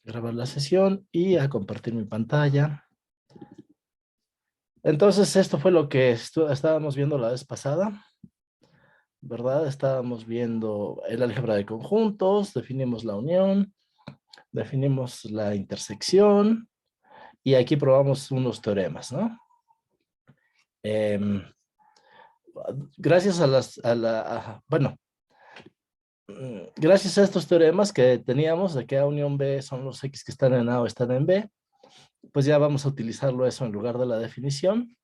grabar la sesión y a compartir mi pantalla. Entonces, esto fue lo que estábamos viendo la vez pasada, ¿verdad? Estábamos viendo el álgebra de conjuntos, definimos la unión, definimos la intersección y aquí probamos unos teoremas, ¿no? Em, gracias a gracias a estos teoremas que teníamos de que A unión B son los X que están en A o están en B, pues ya vamos a utilizarlo eso en lugar de la definición,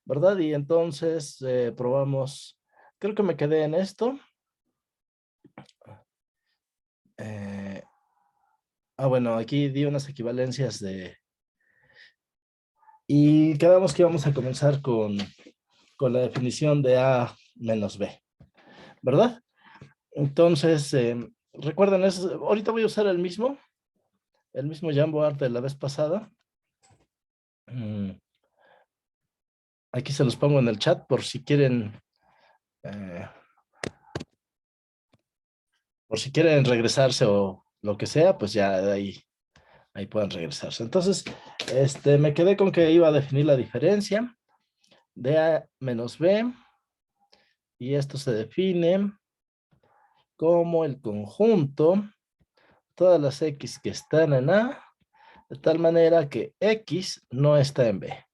¿verdad? Y entonces probamos, creo que me quedé en esto. Bueno, aquí di unas equivalencias y quedamos que íbamos a comenzar con la definición de A menos B, ¿verdad? Entonces, recuerden, ahorita voy a usar el mismo Jamboard de la vez pasada. Aquí se los pongo en el chat por si quieren, eh, regresarse o lo que sea, pues ya de ahí pueden regresarse. Entonces, me quedé con que iba a definir la diferencia de A menos B y esto se define como el conjunto, todas las X que están en A, de tal manera que X no está en B.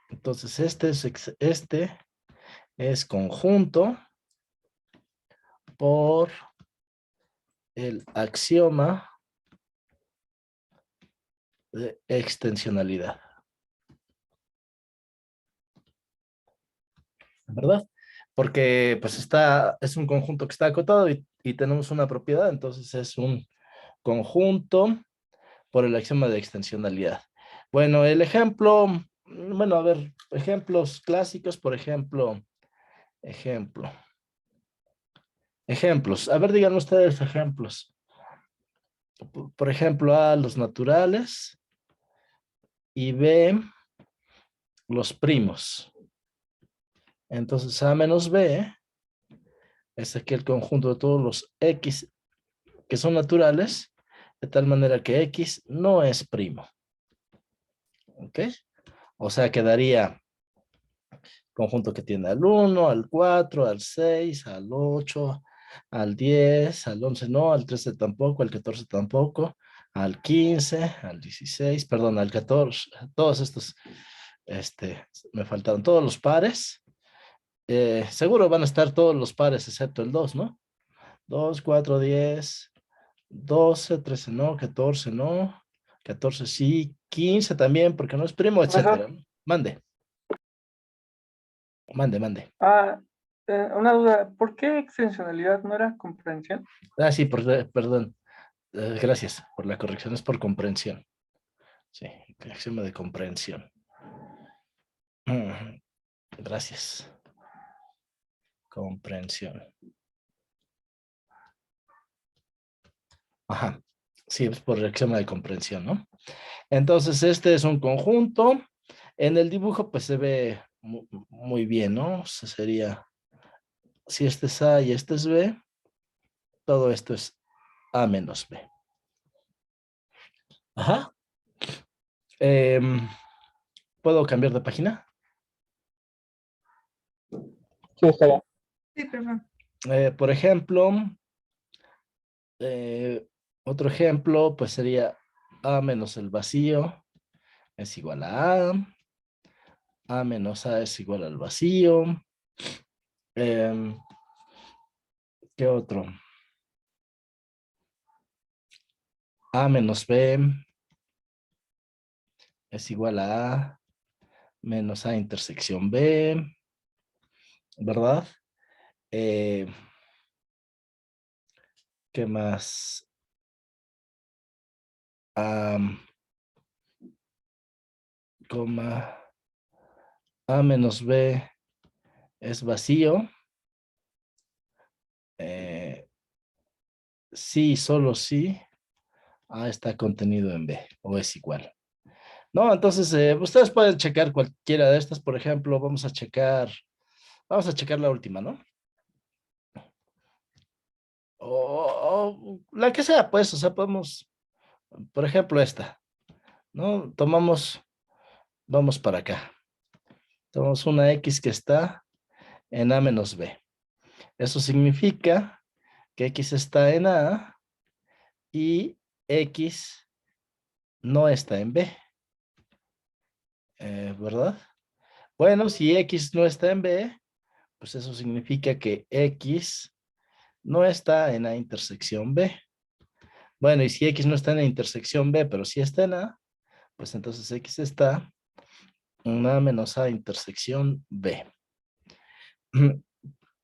Entonces, este es conjunto por el axioma de extensionalidad, ¿verdad? Porque pues es un conjunto que está acotado y tenemos una propiedad, entonces es un conjunto por el axioma de extensionalidad. Bueno, el ejemplo, bueno, a ver, ejemplos clásicos, por ejemplo, ejemplos. A ver, díganme ustedes ejemplos. Por ejemplo, A, los naturales y B, los primos. Entonces, A menos B es aquí el conjunto de todos los X que son naturales, de tal manera que X no es primo. ¿Ok? O sea, quedaría conjunto que tiene al 1, al 4, al 6, al 8, al 10, al 11 no, al 13 tampoco, al 14 tampoco, al 15, al 16, perdón, al 14, todos estos, me faltaron todos los pares. Seguro van a estar todos los pares excepto el 2, ¿no? 2, 4, 10, 12, 13 no, 14 no, 14 sí, 15 también porque no es primo, Profesor, etcétera. Mande, mande. ah, una duda, ¿por qué extensionalidad no era comprensión? Ah, sí, perdón. Gracias por la corrección, es por comprensión. Sí, axioma de comprensión. Gracias. Comprensión. Ajá. Sí, es por el axioma de comprensión, ¿no? Entonces, este es un conjunto. En el dibujo, pues se ve muy bien, ¿no? O sea, sería, si este es A y este es B, todo esto es A menos B. Ajá. ¿Puedo cambiar de página? Sí, está bien. Sí, perdón. Por ejemplo, otro ejemplo, pues sería A menos el vacío es igual a A. A menos A es igual al vacío. ¿Qué otro? A menos B es igual a menos A intersección B, ¿verdad? ¿Qué más? Coma A menos B es vacío. Sí, solo sí. A está contenido en B o es igual. No, entonces ustedes pueden checar cualquiera de estas. Por ejemplo, vamos a checar la última, ¿no? O la que sea, pues, o sea, podemos Por ejemplo, esta, ¿no? Vamos para acá. Tomamos una X que está en A menos B. Eso significa que X está en A y X no está en B, ¿verdad? Bueno, si X no está en B, pues eso significa que X no está en A intersección B. Bueno, y si X no está en la intersección B, pero sí está en A, pues entonces X está en A menos A intersección B.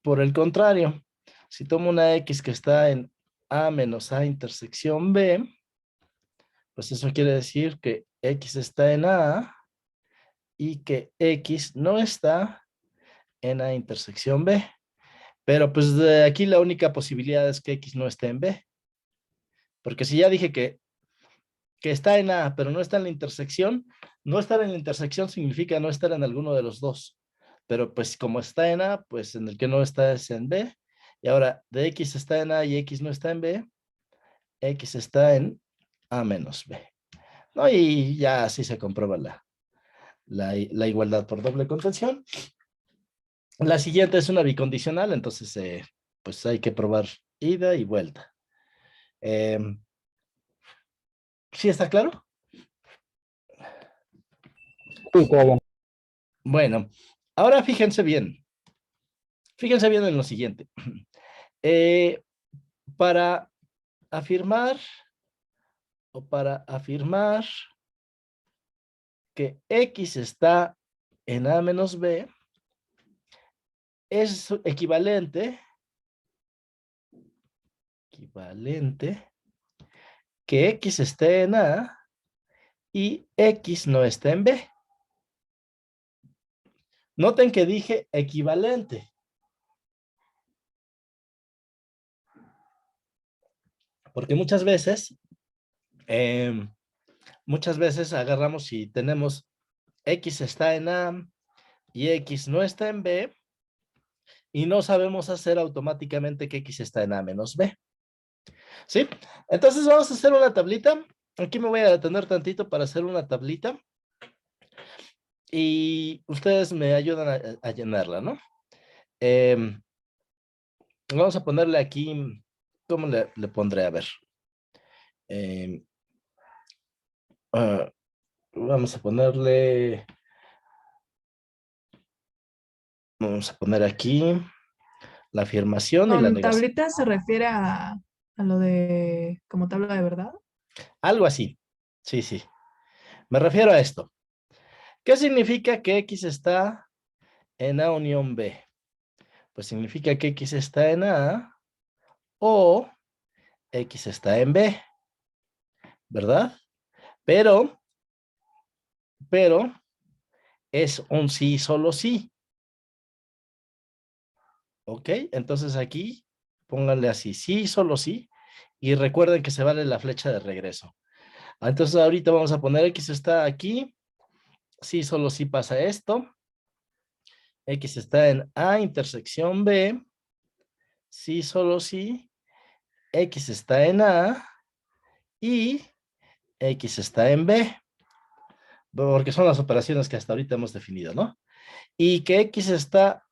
Por el contrario, si tomo una X que está en A menos A intersección B, pues eso quiere decir que X está en A y que X no está en A intersección B. Pero pues de aquí la única posibilidad es que X no esté en B. Porque si ya dije que está en A, pero no está en la intersección, no estar en la intersección significa no estar en alguno de los dos. Pero pues como está en A, pues en el que no está es en B. Y ahora de X está en A y X no está en B, X está en A menos B. ¿No? Y ya así se comprueba la igualdad por doble contención. La siguiente es una bicondicional, entonces pues hay que probar ida y vuelta. ¿Sí está claro? Sí, está bien. Bueno, ahora fíjense bien. Fíjense bien en lo siguiente. Eh, para afirmar que X está en A menos B, es equivalente que X esté en A y X no está en B. Noten que dije equivalente. Porque muchas veces agarramos y tenemos X está en A y X no está en B y no sabemos hacer automáticamente que X está en A menos B. ¿Sí? Entonces vamos a hacer una tablita. Aquí me voy a detener tantito para hacer una tablita y ustedes me ayudan a llenarla, ¿no? Vamos a ponerle aquí, ¿cómo le pondré? A ver. Vamos a ponerle, vamos a poner aquí la afirmación y la Con negación. tablita se refiere a lo de como tabla de verdad. Algo así. Sí, sí. Me refiero a esto. ¿Qué significa que X está en A unión B? Pues significa que X está en A o X está en B, ¿verdad? Pero es un sí, solo sí. ¿Ok? Entonces aquí pónganle así, sí, solo sí. Y recuerden que se vale la flecha de regreso. Entonces ahorita vamos a poner X está aquí. Sí, solo sí pasa esto. X está en A intersección B. Sí, solo sí. X está en A y X está en B. Porque son las operaciones que hasta ahorita hemos definido, ¿no? Y que X está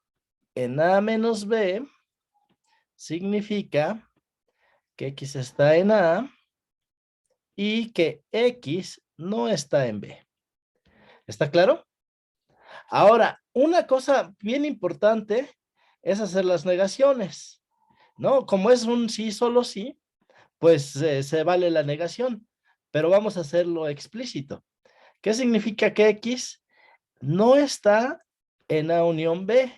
en A menos B significa que X está en A y que X no está en B. ¿Está claro? Ahora, una cosa bien importante es hacer las negaciones, ¿no? Como es un sí, solo sí, pues se vale la negación, pero vamos a hacerlo explícito. ¿Qué significa que X no está en A unión B?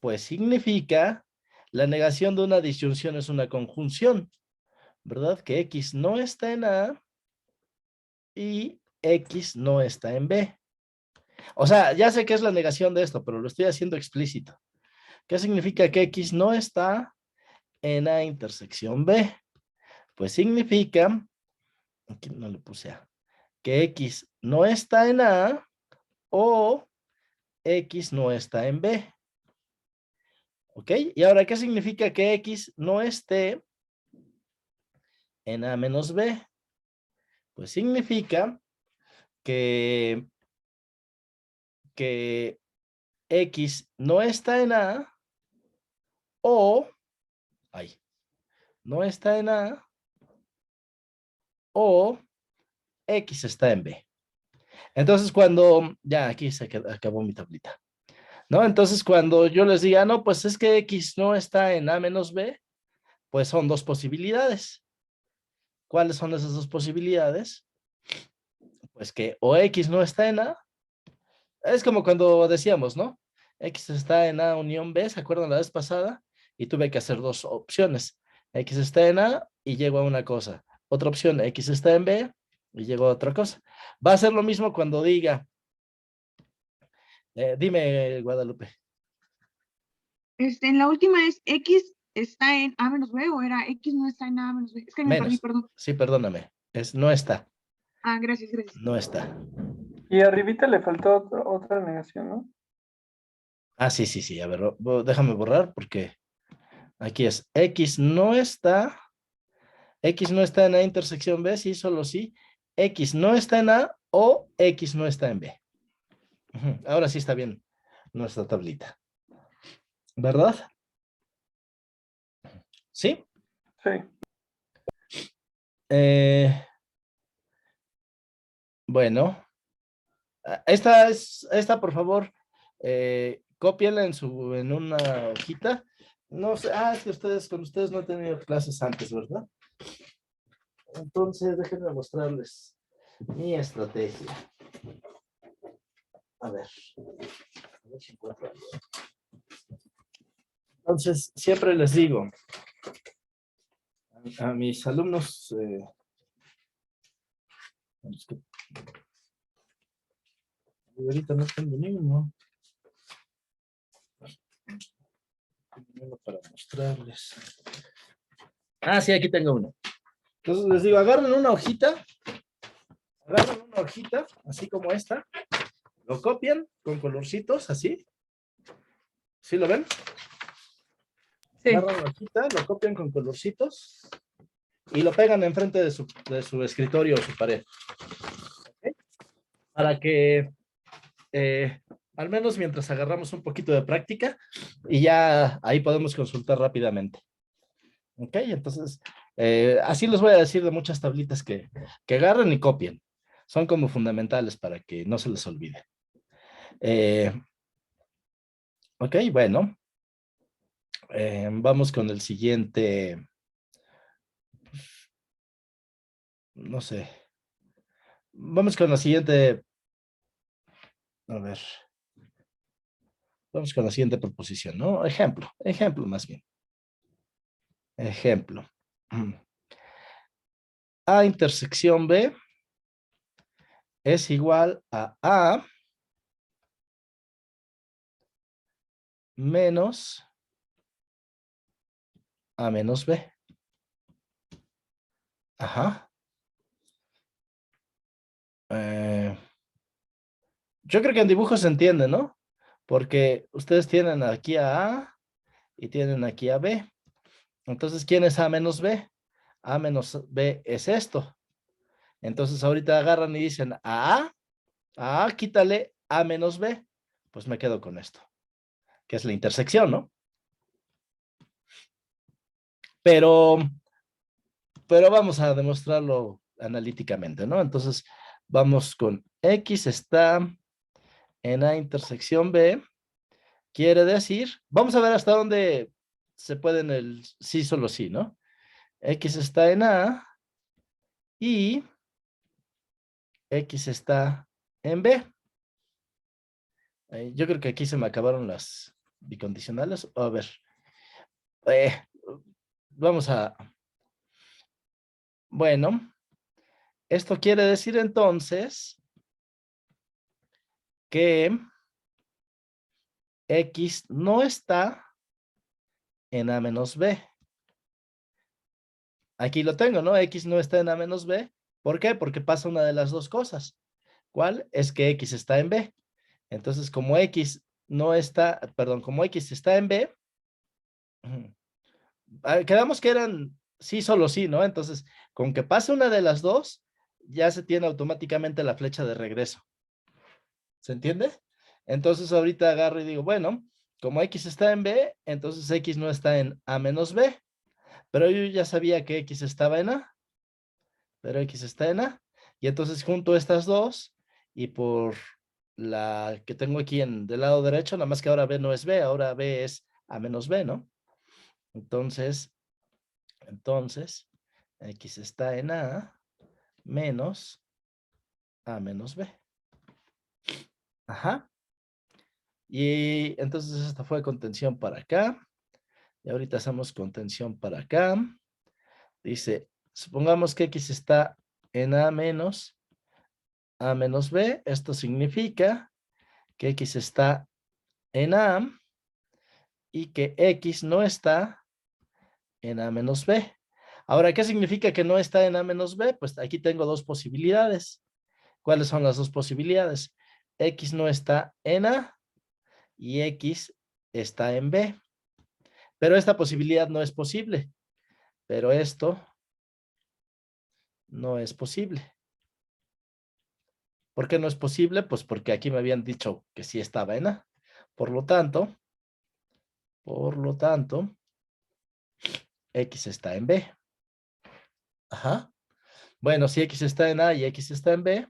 Pues significa la negación de una disyunción es una conjunción, ¿verdad? Que X no está en A y X no está en B. O sea, ya sé que es la negación de esto, pero lo estoy haciendo explícito. ¿Qué significa que X no está en A intersección B? Pues significa, aquí no le puse A, que X no está en A o X no está en B. ¿Ok? Y ahora, ¿qué significa que X no esté en A menos B? Pues significa que X no está en A o, no está en A o X está en B. Entonces ya aquí acabó mi tablita, ¿no? Entonces cuando yo les diga, no, pues es que X no está en A menos B, pues son dos posibilidades. ¿Cuáles son esas dos posibilidades? Pues que o X no está en A, es como cuando decíamos, ¿no? X está en A unión B, ¿se acuerdan la vez pasada? Y tuve que hacer dos opciones. X está en A y llego a una cosa. Otra opción, X está en B y llego a otra cosa. Va a ser lo mismo cuando diga, dime, Guadalupe. En la última es X está en A menos B o era X no está en A menos B. Es que me perdí, Menos. perdón. Sí, perdóname. No está. Ah, gracias, gracias. No está. Y arribita le faltó otra negación, ¿no? Ah, sí, sí, sí. A ver, déjame borrar porque aquí es X no está. X no está en A intersección B, sí, solo sí. X no está en A o X no está en B. Ahora sí está bien nuestra tablita. ¿Verdad? ¿Sí? Sí. Bueno. Esta por favor, cópienla en una hojita. No sé, es que con ustedes no he tenido clases antes, ¿verdad? Entonces, déjenme mostrarles mi estrategia. A ver si encuentro algo. Entonces, siempre les digo a mis alumnos, ahorita no tengo ninguno para mostrarles. Sí, aquí tengo uno. Entonces les digo, agarren una hojita, así como esta, lo copian con colorcitos, así. ¿Sí lo ven? Sí. Agarran la hojita, lo copian con colorcitos y lo pegan enfrente de su escritorio o su pared. ¿Okay? Para que al menos mientras agarramos un poquito de práctica y ya ahí podemos consultar rápidamente. Ok, entonces así les voy a decir de muchas tablitas que agarren y copien. Son como fundamentales para que no se les olvide. Ok, bueno. Vamos con el siguiente. No sé. Vamos con la siguiente. A ver. Vamos con la siguiente proposición, ¿no? Ejemplo más bien. Ejemplo. A intersección B es igual a A menos A menos B. Ajá. Yo creo que en dibujo se entiende, ¿no? Porque ustedes tienen aquí a A y tienen aquí a B. Entonces, ¿quién es A menos B? A menos B es esto. Entonces, ahorita agarran y dicen a A, quítale A menos B. Pues me quedo con esto, que es la intersección, ¿no? Pero vamos a demostrarlo analíticamente, ¿no? Entonces, vamos con X está en A intersección B. Quiere decir, vamos a ver hasta dónde se puede en el sí, solo sí, ¿no? X está en A y X está en B. Yo creo que aquí se me acabaron las bicondicionales. A ver, vamos a... Bueno, esto quiere decir entonces que X no está en A menos B. Aquí lo tengo, ¿no? X no está en A menos B. ¿Por qué? Porque pasa una de las dos cosas. ¿Cuál? Es que X está en B. Entonces, como X no está, perdón, como X está en B, quedamos que eran sí, solo sí, ¿no? Entonces, con que pase una de las dos, ya se tiene automáticamente la flecha de regreso. ¿Se entiende? Entonces ahorita agarro y digo, bueno, como X está en B, entonces X no está en A menos B. Pero yo ya sabía que X estaba en A. Pero X está en A. Y entonces junto estas dos y por la que tengo aquí del lado derecho, nada más que ahora B no es B, ahora B es A menos B, ¿no? Entonces, X está en A menos A menos B. Ajá. Y entonces esta fue contención para acá. Y ahorita hacemos contención para acá. Dice, supongamos que X está en A menos B. Esto significa que X está en A y que X no está en A menos B. Ahora, ¿qué significa que no está en A menos B? Pues aquí tengo dos posibilidades. ¿Cuáles son las dos posibilidades? X no está en A y X está en B. Pero esta posibilidad no es posible. Pero esto no es posible. ¿Por qué no es posible? Pues porque aquí me habían dicho que sí estaba en A. Por lo tanto, X está en B. Ajá. Bueno, si X está en A y X está en B,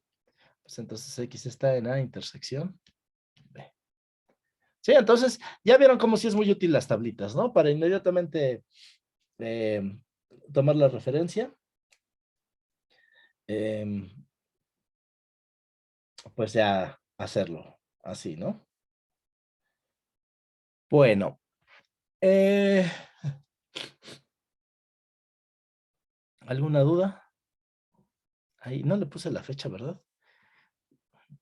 pues entonces X está en A intersección B. Sí, entonces ya vieron cómo sí es muy útil las tablitas, ¿no? Para inmediatamente tomar la referencia. Pues ya hacerlo así, ¿no? Bueno. ¿Alguna duda? Ahí no le puse la fecha, ¿verdad?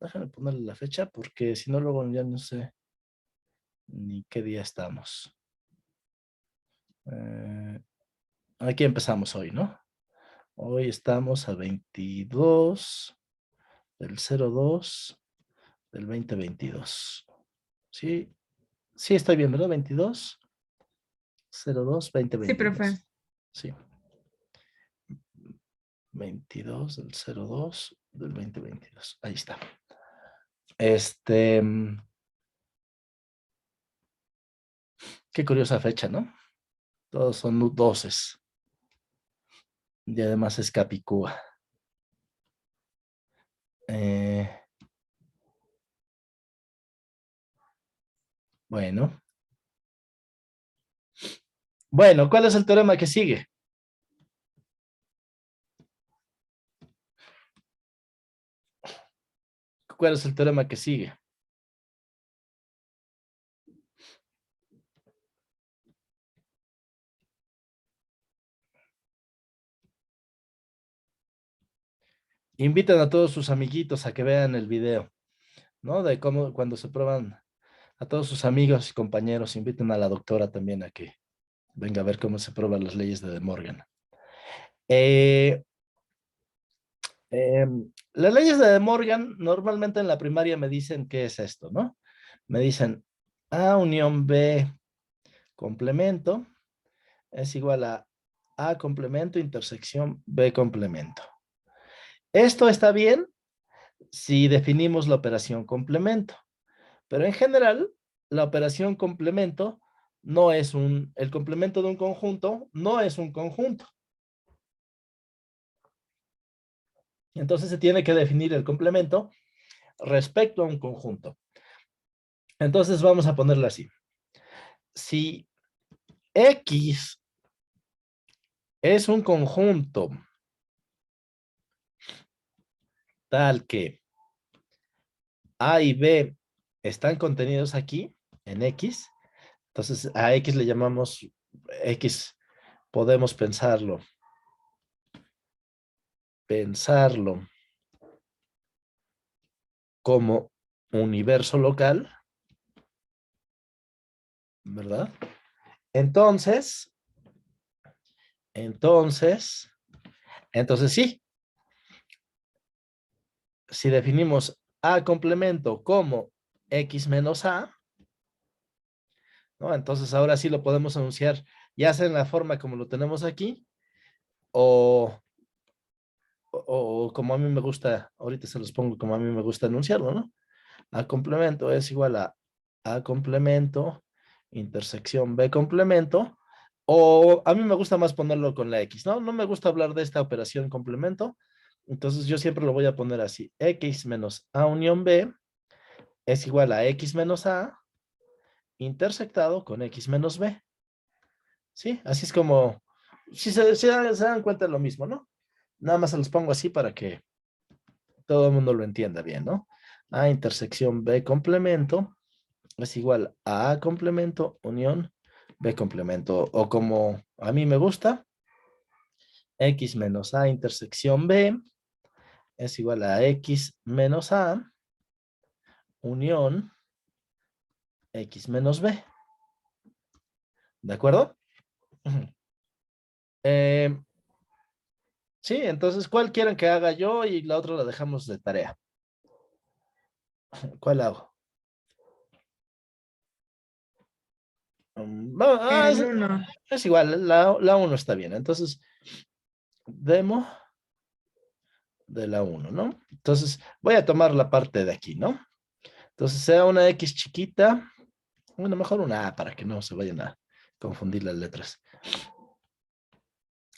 Déjame ponerle la fecha porque si no luego ya no sé ni qué día estamos. Aquí empezamos hoy, ¿no? Hoy estamos a 22 del 02 del 2022. ¿Sí? Sí, estoy bien, ¿verdad? 22 02 Sí, profe. 2022. Sí. 22 del 02 del 2022. Ahí está. Qué curiosa fecha, ¿no? Todos son 12. Y además es Capicúa. Bueno. Bueno, ¿cuál es el teorema que sigue? ¿Cuál es el teorema que sigue? Invitan a todos sus amiguitos a que vean el video, ¿no? De cómo cuando se prueban a todos sus amigos y compañeros, inviten a la doctora también a que venga a ver cómo se prueban las leyes de De Morgan. Las leyes de De Morgan normalmente en la primaria me dicen qué es esto, ¿no? Me dicen A unión B complemento es igual a A complemento intersección B complemento. Esto está bien si definimos la operación complemento, pero en general la operación complemento no es el complemento de un conjunto no es un conjunto. Entonces se tiene que definir el complemento respecto a un conjunto. Entonces vamos a ponerlo así. Si X es un conjunto tal que A y B están contenidos aquí en X, entonces a X le llamamos X, podemos pensarlo como universo local, ¿verdad? Entonces sí, si definimos A complemento como X menos A, ¿no? Entonces ahora sí lo podemos anunciar ya sea en la forma como lo tenemos aquí o como a mí me gusta, ahorita se los pongo como a mí me gusta enunciarlo, ¿no? A complemento es igual a complemento, intersección B complemento, o a mí me gusta más ponerlo con la X, ¿no? No me gusta hablar de esta operación complemento, entonces yo siempre lo voy a poner así. X menos A unión B es igual a X menos A intersectado con X menos B. ¿Sí? Así es como, si se dan cuenta de lo mismo, ¿no? Nada más se los pongo así para que todo el mundo lo entienda bien, ¿no? A intersección B complemento es igual a A complemento unión B complemento. O como a mí me gusta, X menos A intersección B es igual a X menos A unión X menos B. ¿De acuerdo? Sí, entonces, ¿cuál quieren que haga yo y la otra la dejamos de tarea? ¿Cuál hago? El 1. Es igual, la 1 está bien. Entonces, demo de la 1, ¿no? Entonces, voy a tomar la parte de aquí, ¿no? Entonces, sea una X chiquita. Bueno, mejor una A para que no se vayan a confundir las letras.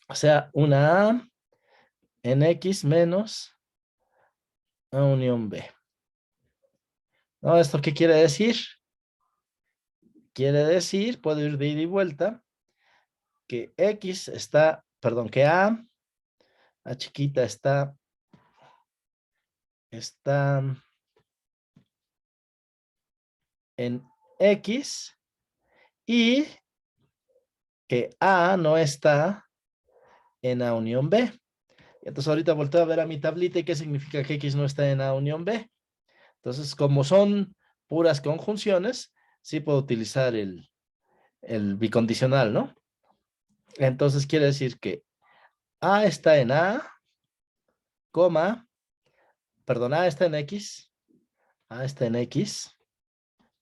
O sea, una A en X menos A unión B. ¿No? ¿Esto qué quiere decir? Quiere decir, puedo ir de ida y vuelta, que X está, perdón, que A chiquita está en X y que A no está en A unión B. Entonces ahorita volteo a ver a mi tablita y qué significa que X no está en A unión B. Entonces, como son puras conjunciones, sí puedo utilizar el bicondicional, ¿no? Entonces quiere decir que A está en A, coma, perdón, A está en X, A está en X,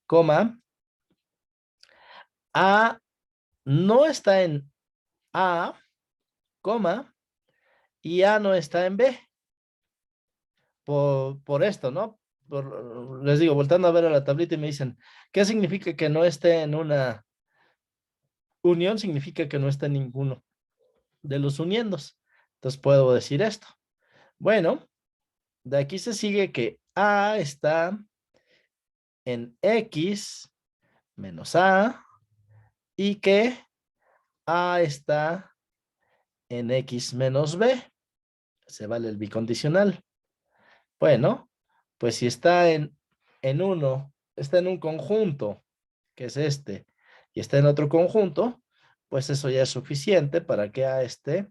coma, A no está en A, coma, y A no está en B. Por esto, ¿no? Les digo, voltando a ver a la tablita y me dicen, ¿qué significa que no esté en una unión? Significa que no está en ninguno de los uniendos. Entonces puedo decir esto. Bueno, de aquí se sigue que A está en X menos A y que A está en X menos B. Se vale el bicondicional. Bueno, pues si está en uno, está en un conjunto, que es este, y está en otro conjunto, pues eso ya es suficiente para que A esté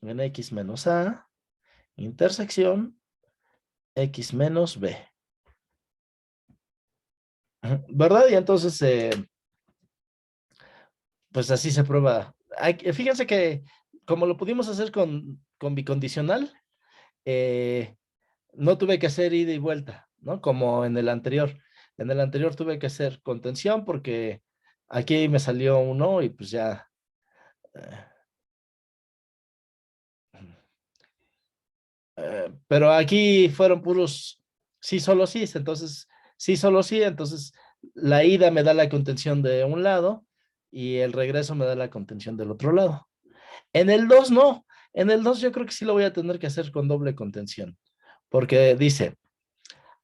en X menos A, intersección X menos B. ¿Verdad? Y entonces, pues así se prueba. Fíjense que como lo pudimos hacer con bicondicional, no tuve que hacer ida y vuelta, ¿no? Como en el anterior. En el anterior tuve que hacer contención porque aquí me salió un no y pues ya. Pero aquí fueron puros sí, solo sí. Entonces, sí, solo sí. Entonces, la ida me da la contención de un lado y el regreso me da la contención del otro lado. En el 2 no. En el 2 yo creo que sí lo voy a tener que hacer con doble contención. Porque dice,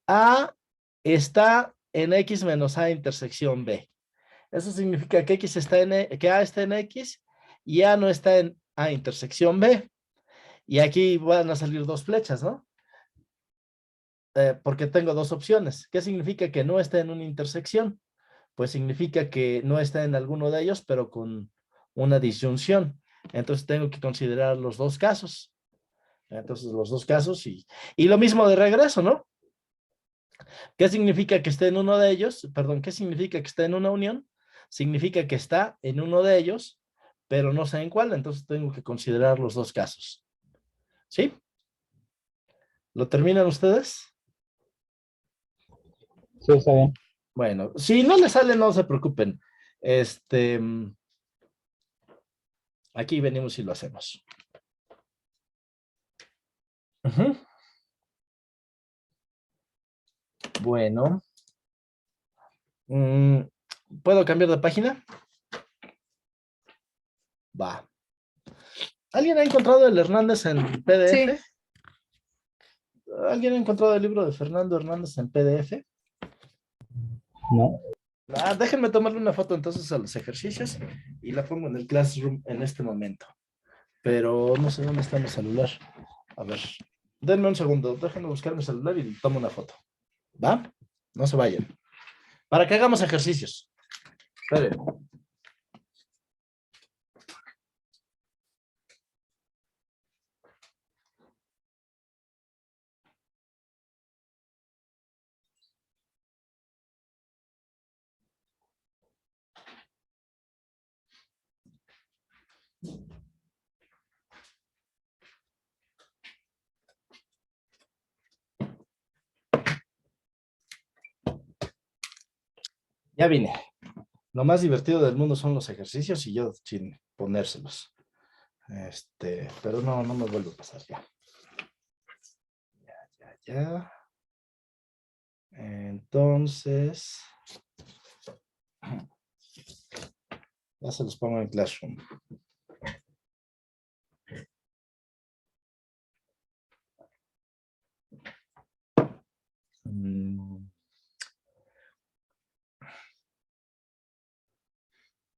A está en X menos A intersección B. Eso significa que X está que A está en X y A no está en A intersección B. Y aquí van a salir dos flechas, ¿no? Porque tengo dos opciones. ¿Qué significa que no está en una intersección? Pues significa que no está en alguno de ellos, pero con una disyunción. Entonces tengo que considerar los dos casos. Entonces los dos casos y lo mismo de regreso, ¿no? ¿Qué significa que esté en uno de ellos? Perdón, ¿qué significa que está en una unión? Significa que está en uno de ellos, pero no sé en cuál, entonces tengo que considerar los dos casos. ¿Sí? ¿Lo terminan ustedes? Sí, está bien. Bueno, si no les sale, no se preocupen. Aquí venimos y lo hacemos. Ujú. Bueno. ¿Puedo cambiar de página? Va. ¿Alguien ha encontrado el Hernández en PDF? Sí, ¿Alguien ha encontrado el libro de Fernando Hernández en PDF? No. Déjenme tomarle una foto entonces a los ejercicios y la pongo en el Classroom en este momento. Pero no sé dónde está mi celular. A ver, denme un segundo, déjenme buscar mi celular y tomo una foto. ¿Va? No se vayan. Para que hagamos ejercicios. Esperen. Ya vine. Lo más divertido del mundo son los ejercicios y yo sin ponérselos. Pero no me vuelvo a pasar ya. Ya. Entonces, ya se los pongo en Classroom.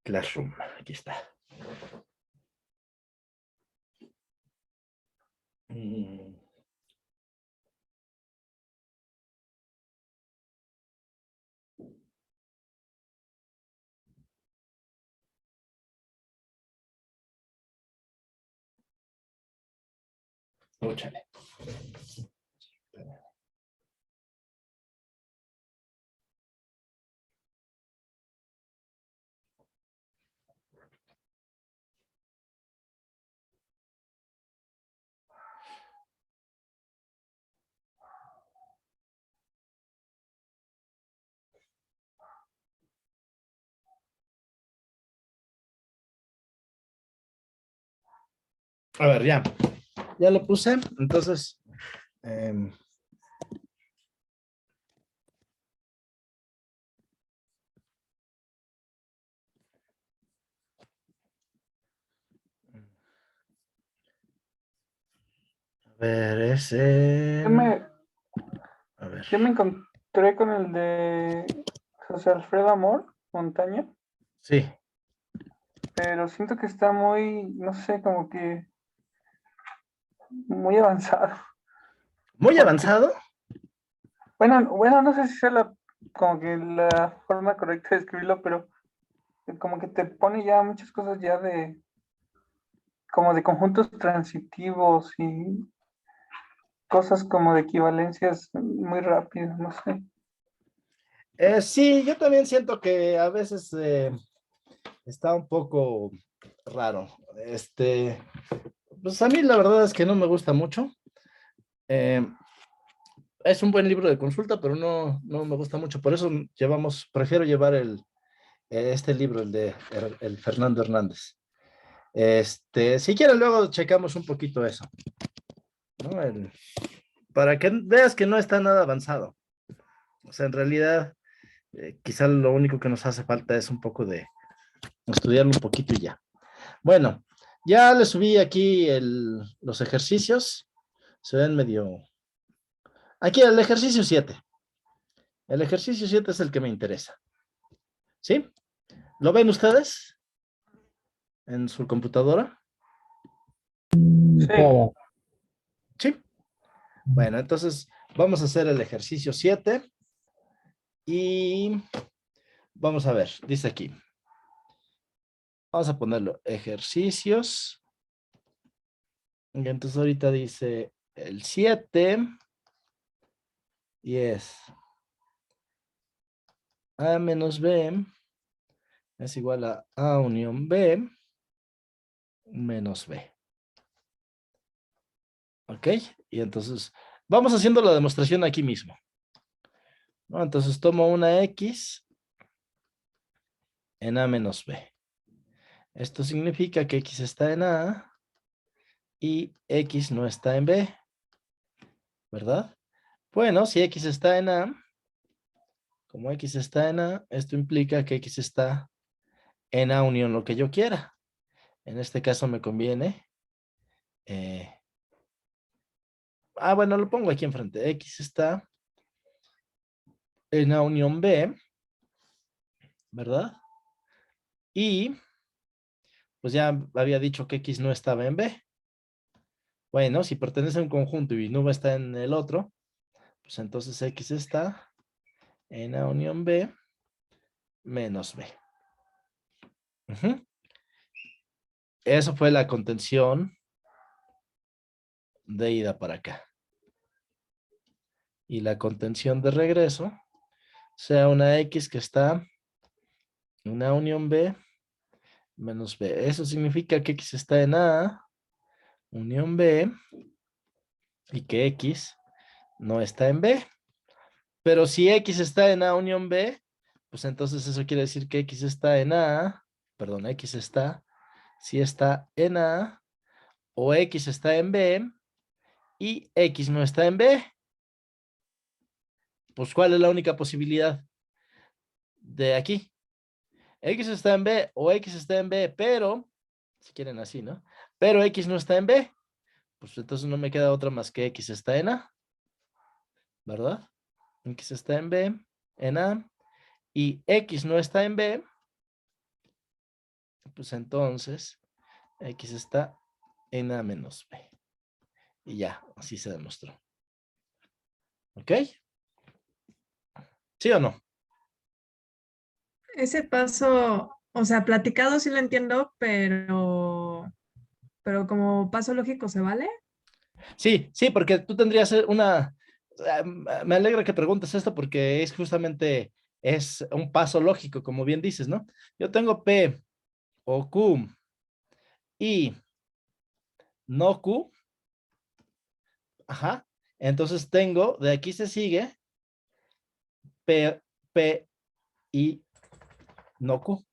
Classroom, aquí está. Óchale. A ver, ya. Ya lo puse. Entonces, a ver, ese. A ver. Yo me encontré con el de José Alfredo Amor, Montaña, Sí. pero siento que está muy, no sé, como que muy avanzado. Muy Porque, avanzado. bueno, no sé si sea como que la forma correcta de escribirlo, pero como que te pone ya muchas cosas ya como de conjuntos transitivos y cosas como de equivalencias muy rápidas, no sé. Sí, yo también siento que a veces está un poco raro. Pues a mí la verdad es que no me gusta mucho. Eh, es un buen libro de consulta, pero no me gusta mucho. Por eso prefiero llevar este libro, el Fernando Hernández. Si quieren, luego checamos un poquito eso, ¿no? Para que veas que no está nada avanzado. O sea, en realidad, quizá lo único que nos hace falta es un poco de estudiarlo un poquito y ya. Bueno, ya le subí aquí los ejercicios. Se ven medio... Aquí el ejercicio 7. El ejercicio 7 es el que me interesa. ¿Sí? ¿Lo ven ustedes en su computadora? Sí, Todo. Sí. Bueno, entonces vamos a hacer el ejercicio 7 y vamos a ver, dice aquí. Vamos a ponerlo, ejercicios. Y entonces ahorita dice el 7 y es A menos B es igual a A unión B menos B. ¿Ok? Y entonces vamos haciendo la demostración aquí mismo, ¿no? Entonces tomo una X en A menos B. Esto significa que X está en A y X no está en B. ¿verdad? Bueno, si X está en A, como X está en A, esto implica que X está en A unión lo que yo quiera. En este caso me conviene. Bueno, lo pongo aquí enfrente. X está en A unión B, ¿verdad? Y pues ya había dicho que X no estaba en B. Bueno, si pertenece a un conjunto y no va a estar en el otro, pues entonces X está en A unión B menos B. Ujú. Eso fue la contención de ida para acá. Y la contención de regreso sea una X que está en una unión B menos B. Eso significa que X está en A, unión B, y que X no está en B. Pero si X está en A, unión B, pues entonces eso quiere decir que X está en A, perdón, X está, si está en A, o X está en B, y X no está en B. Pues, ¿cuál es la única posibilidad de aquí? X está en B o X está en B, pero, si quieren así, ¿no? Pero X no está en B. Pues entonces no me queda otra más que X está en A, ¿verdad? X está en B, en A, y X no está en B, pues entonces X está en A menos B. Y ya, así se demostró. ¿Ok? ¿Sí o no? Ese paso, o sea, platicado sí lo entiendo, pero como paso lógico, ¿se vale? Sí, sí, porque tú tendrías una... Me alegra que preguntes esto porque es justamente, es un paso lógico, como bien dices, ¿no? Yo tengo P o Q y no Q, ajá, entonces tengo, de aquí se sigue P y no Q.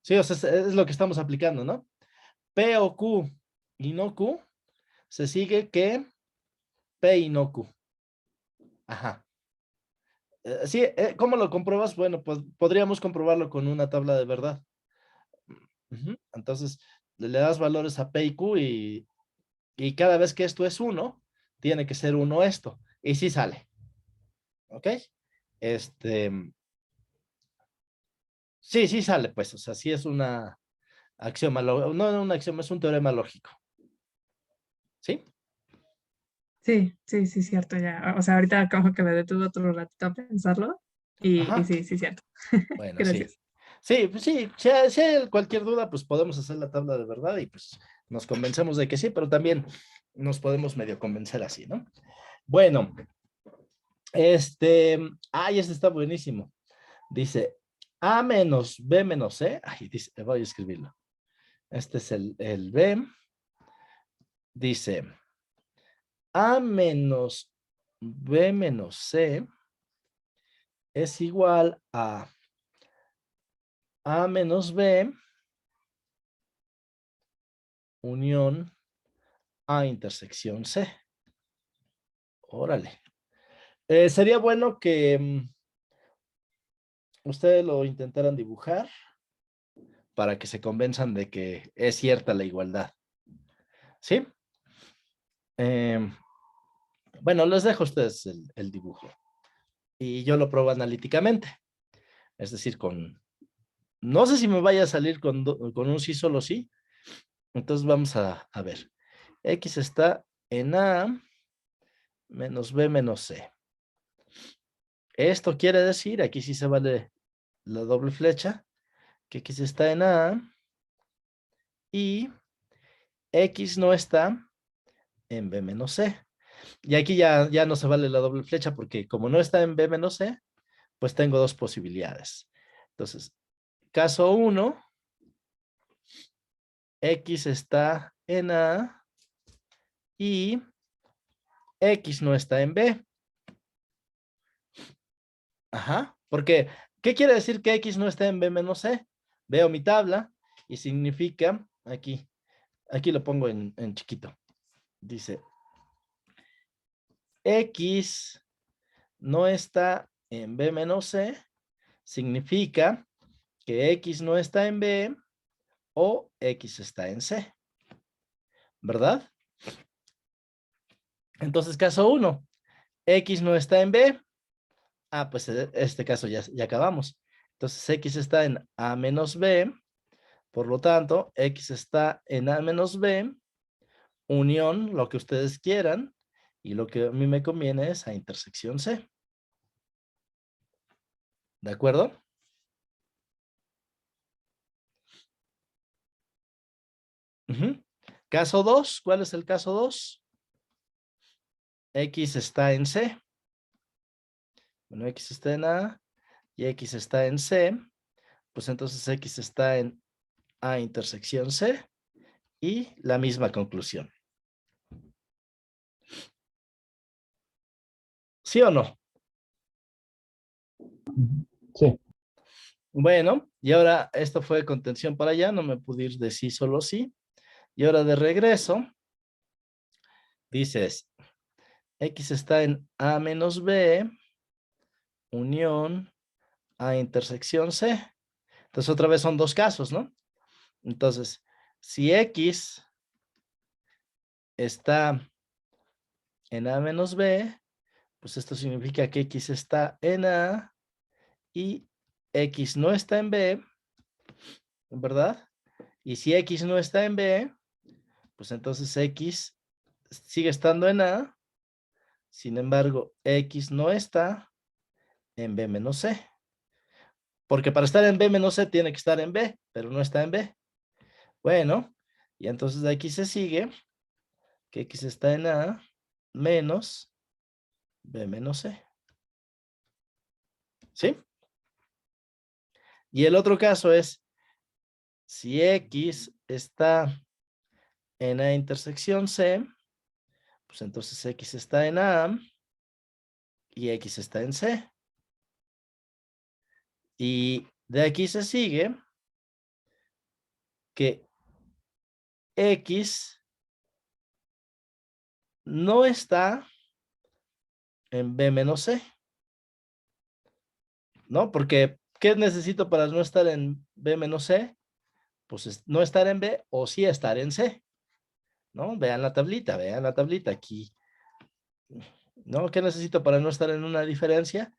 Sí, o sea, es lo que estamos aplicando, ¿no? P o Q y no Q, se sigue que P y no Q. Ajá. Sí, ¿cómo lo compruebas? Bueno, pues podríamos comprobarlo con una tabla de verdad. Ujú. Entonces, le das valores a P y Q y cada vez que esto es 1, tiene que ser 1 esto. Y sí sale. ¿Ok? Este, sí, sí sale, pues. O sea, sí es una axioma, no un axioma, es un teorema lógico. ¿Sí? Sí, sí, sí, cierto, ya. O sea, ahorita como que me detuve otro ratito a pensarlo y Ajá. sí, sí, cierto. Bueno, sí. Gracias. Sí, pues sí, si hay cualquier duda, pues podemos hacer la tabla de verdad y pues nos convencemos de que sí, pero también nos podemos medio convencer así, ¿no? Bueno, este está buenísimo. Dice A menos B menos C. Ay, dice, voy a escribirlo. Este es el B. Dice A menos B menos C es igual a A menos B unión A intersección C. Órale. Sería bueno que ustedes lo intentaran dibujar para que se convenzan de que es cierta la igualdad. ¿Sí? Bueno, les dejo a ustedes el dibujo. Y yo lo pruebo analíticamente. Es decir, no sé si me vaya a salir con un sí solo sí. Entonces vamos a ver. X está en A menos B menos C. Esto quiere decir, aquí sí se vale la doble flecha, que X está en A y X no está en B menos C. Y aquí ya no se vale la doble flecha porque como no está en B menos C, pues tengo dos posibilidades. Entonces, caso 1, X está en A y X no está en B. Ajá, porque, ¿qué quiere decir que X no está en B menos C? Veo mi tabla y significa, aquí lo pongo en chiquito. Dice, X no está en B menos C, significa que X no está en B o X está en C, ¿verdad? Entonces, caso 1, X no está en B. Ah, pues este caso ya acabamos. Entonces, X está en A menos B. Por lo tanto, X está en A menos B, unión, lo que ustedes quieran, y lo que a mí me conviene es A intersección C. ¿De acuerdo? Caso 2, ¿cuál es el caso 2? X está en C. Bueno, X está en A y X está en C. Pues entonces X está en A intersección C y la misma conclusión. ¿Sí o no? Sí. Bueno, y ahora esto fue contención para allá, no me pude ir de sí, solo sí. Y ahora de regreso, dices, X está en A menos B, unión A intersección C. Entonces otra vez son dos casos, ¿no? Entonces, si X está en A menos B, pues esto significa que X está en A y X no está en B, ¿verdad? Y si X no está en B, pues entonces X sigue estando en A, sin embargo, X no está en B menos C. Porque para estar en B menos C tiene que estar en B, pero no está en B. Bueno, y entonces de aquí se sigue que X está en A menos B menos C. ¿Sí? Y el otro caso es, si X está en A intersección C, pues entonces X está en A y X está en C. Y de aquí se sigue que X no está en B menos C, ¿no? Porque, ¿qué necesito para no estar en B menos C? Pues no estar en B o sí estar en C, ¿no? Vean la tablita aquí, ¿no? ¿Qué necesito para no estar en una diferencia?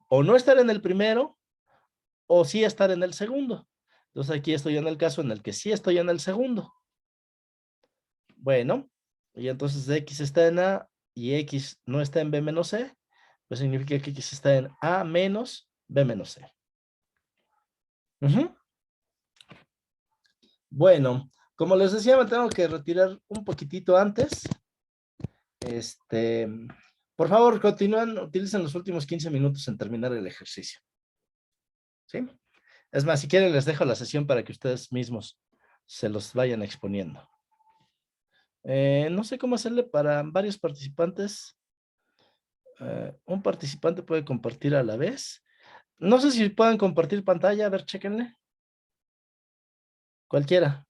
O no estar en el primero o sí estar en el segundo. Entonces aquí estoy en el caso en el que sí estoy en el segundo. Bueno, y entonces X está en A y X no está en B menos C, pues significa que X está en A menos B menos C. Bueno, como les decía, me tengo que retirar un poquitito antes. Por favor, continúen, utilicen los últimos 15 minutos en terminar el ejercicio. ¿Sí? Es más, si quieren les dejo la sesión para que ustedes mismos se los vayan exponiendo. No sé cómo hacerle para varios participantes. Un participante puede compartir a la vez. No sé si pueden compartir pantalla, a ver, chéquenle. Cualquiera.